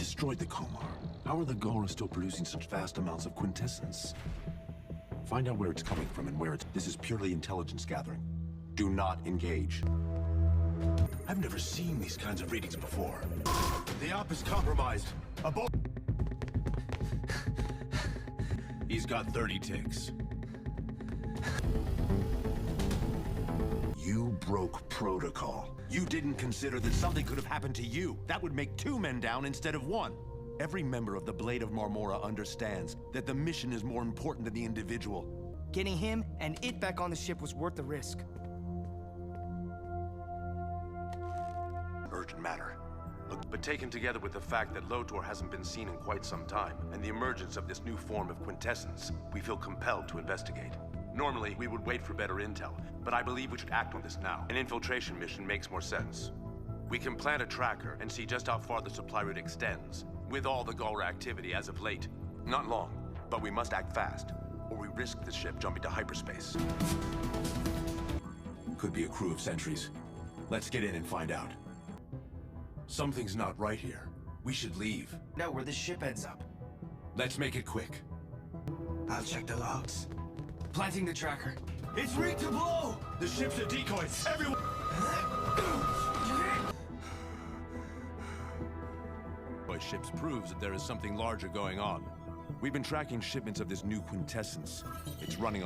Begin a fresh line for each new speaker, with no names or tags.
destroyed the Komar. How are the Galra still producing such vast amounts of quintessence? Find out where it's coming from and where it's... This is purely intelligence gathering. Do not engage. I've never seen these kinds of readings before. The op is compromised. He's got 30 ticks. You broke protocol. You didn't consider that something could have happened to you. That would make 2 men down instead of 1. Every member of the Blade of Marmora understands that the mission is more important than the individual.
Getting him and it back on the ship was worth the risk.
Urgent matter.
But taken together with the fact that Lotor hasn't been seen in quite some time, and the emergence of this new form of quintessence, we feel compelled to investigate. Normally, we would wait for better intel, but I believe we should act on this now. An infiltration mission makes more sense. We can plant a tracker and see just how far the supply route extends, with all the Galra activity as of late. Not long, but we must act fast, or we risk the ship jumping to hyperspace.
Could be a crew of sentries. Let's get in and find out. Something's not right here. We should leave.
Know where the ship ends up.
Let's make it quick.
I'll check the logs. Planting the tracker.
It's rigged to blow! The ship's a decoy. Everyone...
Ships proves that there is something larger going on. We've been tracking shipments of this new quintessence. It's running